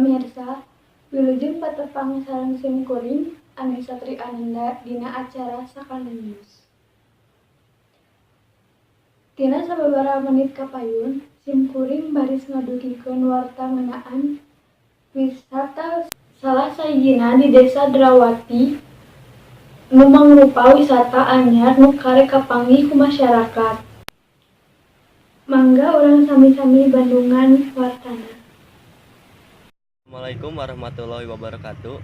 Pamirsa, wilujeng patepang sareng simkuring Annisa Tri Ananda dina acara Sakana News. Tina sababaraha menit kapayun, simkuring baris ngadugikeun warta ngeunaan wisata salah sahijina di Desa Drawati nu mangrupa wisata anyar nu karek kapanggih ku masyarakat. Mangga urang sami-sami bandungan wartana. Assalamualaikum warahmatullahi wabarakatuh.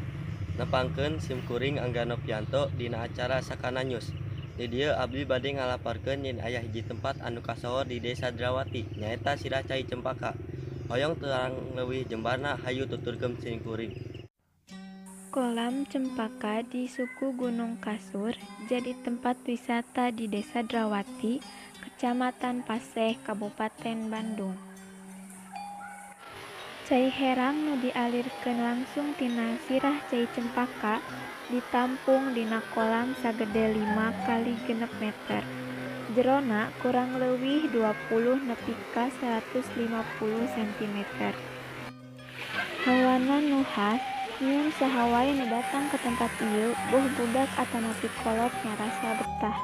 Nepangkeun simkuring Angga Novianto dina acara Sakana News. Di dieu abdi bade ngalaparkeun yen aya hiji tempat anu kasohor di Desa Drawati, nyaeta Sirah Cai Cempaka. Hoyong terang leuwih jembarna hayu tuturkeun simkuring. Kolam Cempaka di suku Gunung Kasur jadi tempat wisata di Desa Drawati, Kecamatan Paseh, Kabupaten Bandung. Cai herang nu dialirkeun langsung tina Sirah Cai Cempaka ditampung dina kolam sagede 5 x 6 meter. Jerona kurang leuwih 20 nepi ka 150 cm. Hawana nu khas nyieun saha wae nu datang ke tempat ieu boh budak atanapi kolot ngarasa betah.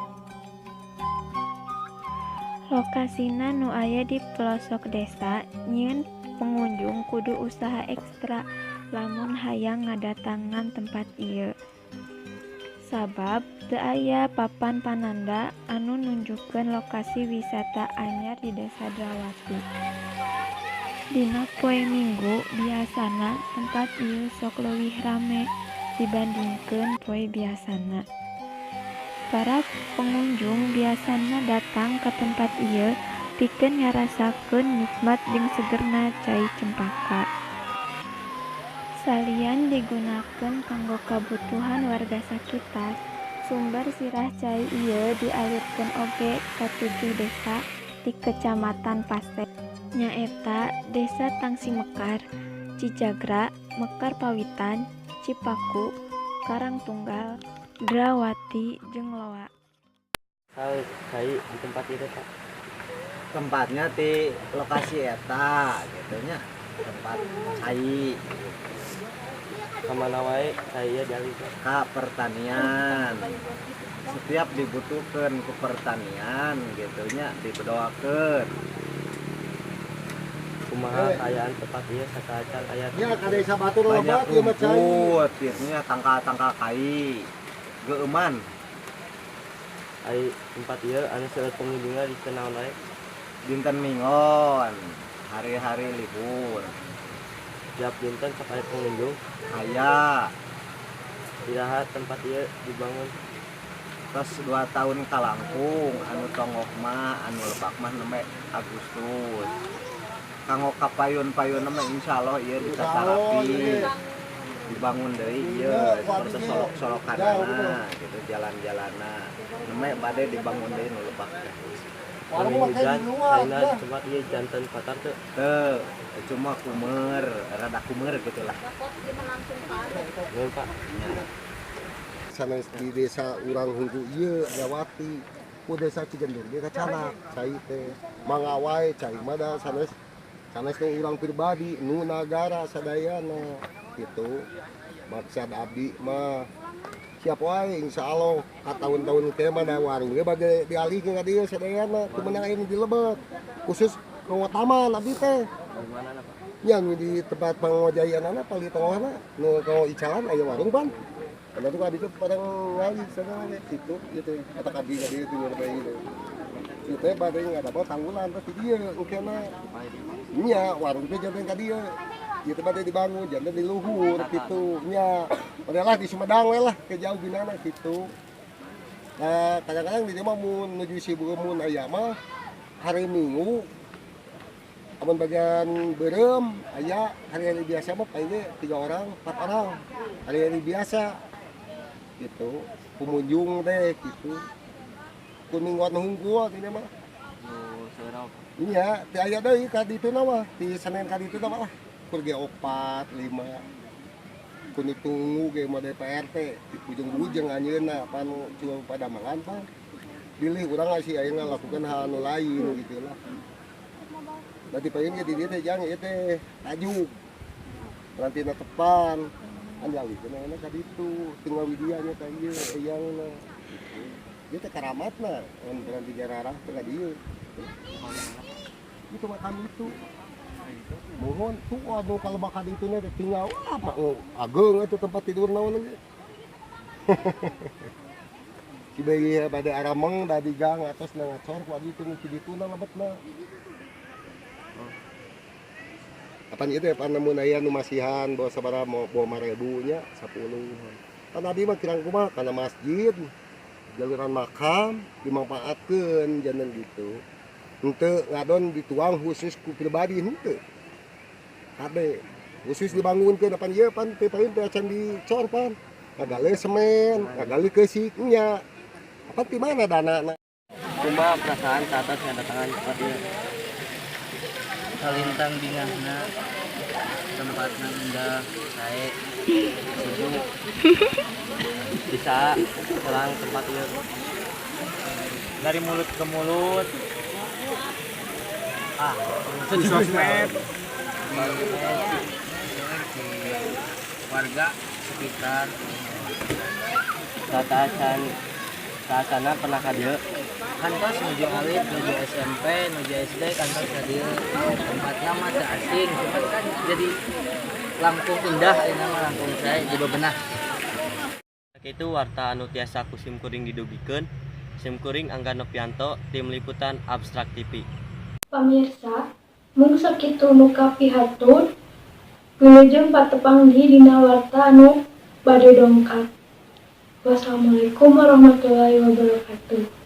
Lokasina nu aya di pelosok desa nyieun pengunjung kudu usaha ekstra lamun hayang ngadatangan tempat ieu. Sabab teu aya papan pananda anu nunjukkeun lokasi wisata anyar di Desa Drawati. Dina poe Minggu biasana tempat ieu sok leuwih rame dibandingkeun poe biasana. Para pengunjung biasana datang ke tempat ieu pikeun ngarasakeun nikmat jeung segerna cai cempaka. Salian digunakeun kanggo kabutuhan warga sakitar, sumber sirah cai ieu dialirkeun oge ka 7 desa di Kecamatan Paseh, nyaeta Desa Tangsi Mekar, Cijagra, Mekar Pawitan, Cipaku, Karangtunggal, Drawati, jeung Loa. Hal cai di tempat itu Pak. Tempatnya di lokasi eta gitu nya, tempat cai Kamana wae cai ieu dialirkeun? ka pertanian. Setiap dibutuhkeun ku pertanian gitu nya dibedoakeun. Kumaha kaayaan tempat ieu sakaacan aya? Ya ka desa batur Banyak loba ieu mah cai. rumput, biasanya tangka-tangka kai, geuman. Ai tempat ieu anu seueur pengunjungna di teu naon wae? Dinten Mingon, hari-hari libur. Tiap dinten sok aya pengunjung. Aya Iraha tempat ieu dibangun terus 2 tahun kalangkung anu tongok mah anu lebak mah nembe Agustus. Kanggo kapayun-payun mah insyaallah ieu ditata rapi. Dibangun deui ieu seperti solok-solokanana gitu jalan-jalanna. Nembe bade dibangun deui nu lebak teh. Kami hujan, saina di tempat ieu janten patar teu. Teu, cuma kumer, rada kumer gitulah. Nuhun Pak. Sanes di desa urang hungku ieu Drawati ku desa Cigendur ge kacana cai teh mangga wae cai mah da sanes nu urang pribadi nu nagara sadayana kitu. Maksud abdi mah siap wae insyaallah ka tahun-tahun teh mah da warung ge bage dialihkeun ka dieu sadayana teu meunang aya nu dilebet khusus nu taman abdi teh. Di mana Pak? Ya nu di tempat pangojayanana paling tengahna nu kau icalan aya warung pan. Karena tuh abdi teh padang ngali sana we situ gitu kata abdi ka dieu teh bae ieu. Ieu teh bade ngadapot tanggulan teh di dieu ukena. Nya warung teh janten ka dieu. Ieu teh bade dibangun janten di luhur kitu nya. Padahal di Sumedang we lah ke jauh binana kitu. Nah, kadang-kadang di dieu mah mun nuju sibuk mun aya mah hari Minggu amun bagian berem aya hari-hari biasa mah paling 3 orang 4 orang hari-hari biasa gitu pengunjung teh gitu kuning warna hungkul ini mah Nu seueur iya teh aya deui ka ditu na mah di Senen ka ditu na mah kur ge 4 5 kuning tunggu ge mah DPR teh di ujung-ujung anjeunna pan cuma pada mangan pan pilih urang sih aya ngalakukeun hal anu lain gitu lah. Berarti pengen di dieu teh jang ieu teh tajuk nanti na tepan anjali kena enak ka ditu tinggal widianya ka ieu eyangna ieu teh karamatna mun berarti jararah teh ka dieu itu makam itu mohon tuh anu kalau makan itu nih tinggal apa ageng itu tempat tidur naon ge si bayi pada arameng dari gang atas na ngacor ku adi teh di ditu na lebetna apa itu ya namun aya nu masihan bawa sabaraha mau 5.000 nya 10 kan abi mah kirang kumaha kana masjid jaluran makam dimanfaatkeun jangan gitu henteu ngadon dituang khusus ku pribadi henteu kade khusus dibangunkeun apan ieu pan teu pain teh acan dicor pan ngagale semen ngagale keusiknya apa di mana dana Kumaha perasaan saat kedatangan tempat ieu? Kalintang bingahna tempatna indah sae sejuk Bisa selang tempat ieu. dari mulut ke mulut di sosmed warga sekitar Saasana pernah ka dieu? kantos menuju alit menuju SMP menuju SD kantos ka dieu tempatna mah teu asing cuman kan jadi Lampung indah ayeuna mah Lampung sae di bebenah. Itu warta anu tiasa ku simkuring didugikeun. Simkuring Angga Novianto, tim liputan Abstrak TV. Pamirsa, mung sakitu nu kapihatur, wilujeng patepanggi dina warta anu bade dongkap. Wassalamualaikum warahmatullahi wabarakatuh.